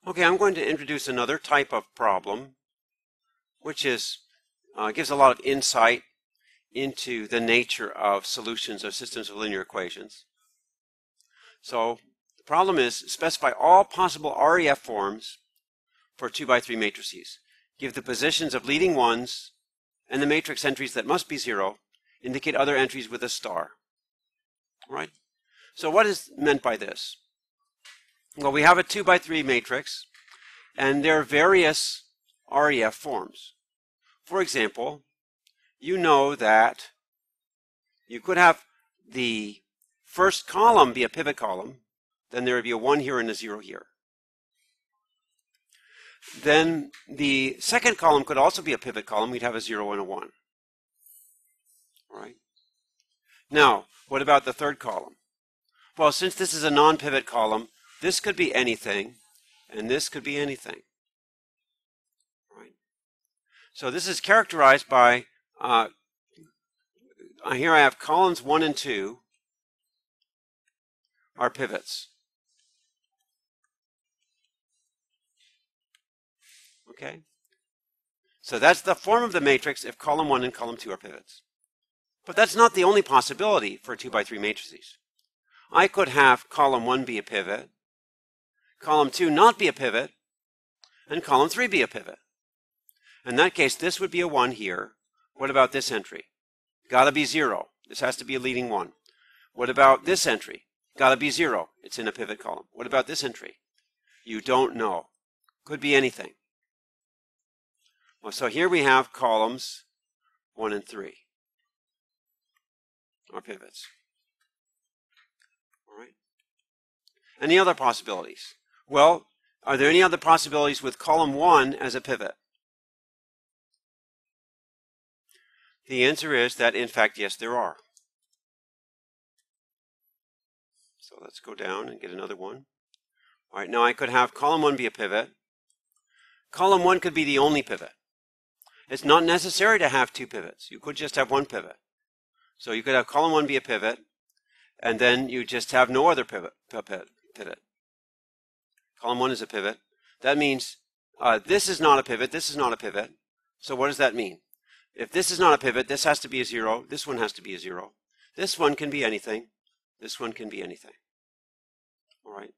Okay, I'm going to introduce another type of problem, which is gives a lot of insight into the nature of solutions of systems of linear equations. So the problem is specify all possible REF forms for 2x3 matrices. Give the positions of leading ones and the matrix entries that must be 0. Indicate other entries with a star. All right? So what is meant by this? Well, we have a 2x3 matrix, and there are various REF forms. For example, you know that you could have the first column be a pivot column, then there would be a 1 here and a 0 here. Then the second column could also be a pivot column. We'd have a 0 and a 1. All right? Now, what about the third column? Well, since this is a non-pivot column, this could be anything, and this could be anything. Right? So this is characterized by, here I have columns 1 and 2 are pivots. Okay? So that's the form of the matrix if column 1 and column 2 are pivots. But that's not the only possibility for 2x3 matrices. I could have column 1 be a pivot, column 2 not be a pivot, and column 3 be a pivot. In that case, this would be a 1 here. What about this entry? Got to be 0. This has to be a leading 1. What about this entry? Got to be 0. It's in a pivot column. What about this entry? You don't know. Could be anything. Well, so here we have columns 1 and 3 are pivots. All right. Any other possibilities? Well, are there any other possibilities with column 1 as a pivot? The answer is that, in fact, yes, there are. So let's go down and get another one. All right, now I could have column 1 be a pivot. Column 1 could be the only pivot. It's not necessary to have 2 pivots. You could just have 1 pivot. So you could have column 1 be a pivot, and then you just have no other pivot. Column 1 is a pivot. That means this is not a pivot, this is not a pivot. So what does that mean? If this is not a pivot, this has to be a 0, this one has to be a 0. This one can be anything, this one can be anything. All right.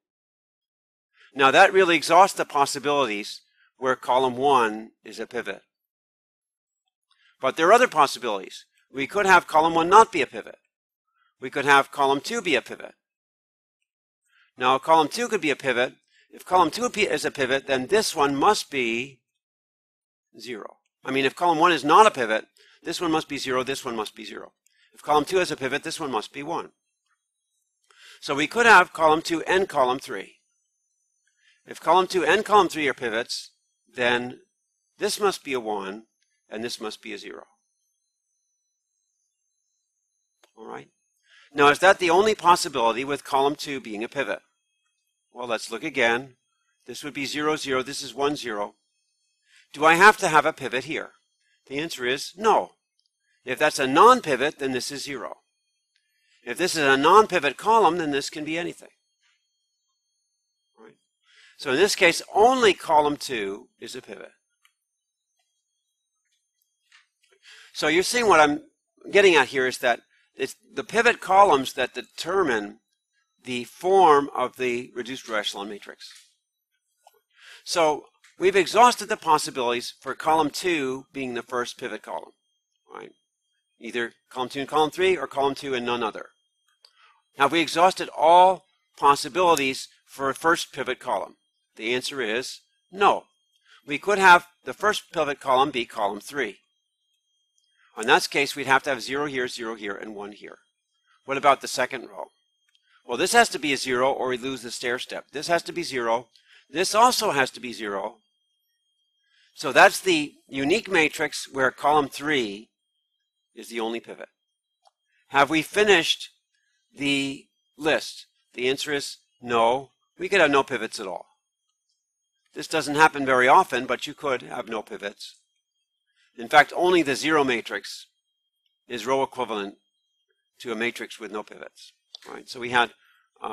Now that really exhausts the possibilities where column 1 is a pivot. But there are other possibilities. We could have column 1 not be a pivot. We could have column 2 be a pivot. Now column 2 could be a pivot. If column 2 is a pivot, then this one must be 0. I mean, if column 1 is not a pivot, this one must be 0, this one must be 0. If column 2 is a pivot, this one must be 1. So we could have column 2 and column 3. If column 2 and column 3 are pivots, then this must be a 1, and this must be a 0. All right. Now, is that the only possibility with column 2 being a pivot? Well, let's look again. This would be 0, 0. This is 1, 0. Do I have to have a pivot here? The answer is no. If that's a non-pivot, then this is 0. If this is a non-pivot column, then this can be anything. All right. So in this case, only column 2 is a pivot. So you're seeing what I'm getting at here is that it's the pivot columns that determine the form of the reduced row echelon matrix. So we've exhausted the possibilities for column 2 being the first pivot column. Right? Either column 2 and column 3 or column 2 and none other. Have we exhausted all possibilities for a first pivot column? The answer is no. We could have the first pivot column be column 3. In that case, we'd have to have 0 here, 0 here, and 1 here. What about the second row? Well, this has to be a 0 or we lose the stair step. This has to be 0. This also has to be 0. So that's the unique matrix where column 3 is the only pivot. Have we finished the list? The answer is no. We could have no pivots at all. This doesn't happen very often, but you could have no pivots. In fact, only the 0 matrix is row equivalent to a matrix with no pivots. Right? So we had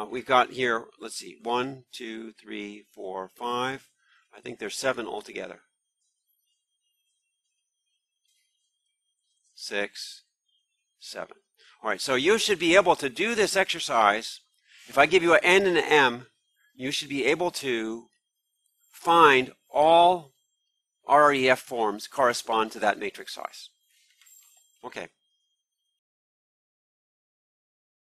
we've got here, let's see, 1, 2, 3, 4, 5. I think there's 7 altogether. 6, 7. All right, so you should be able to do this exercise. If I give you an N and an M, you should be able to find all RREF forms correspond to that matrix size. Okay.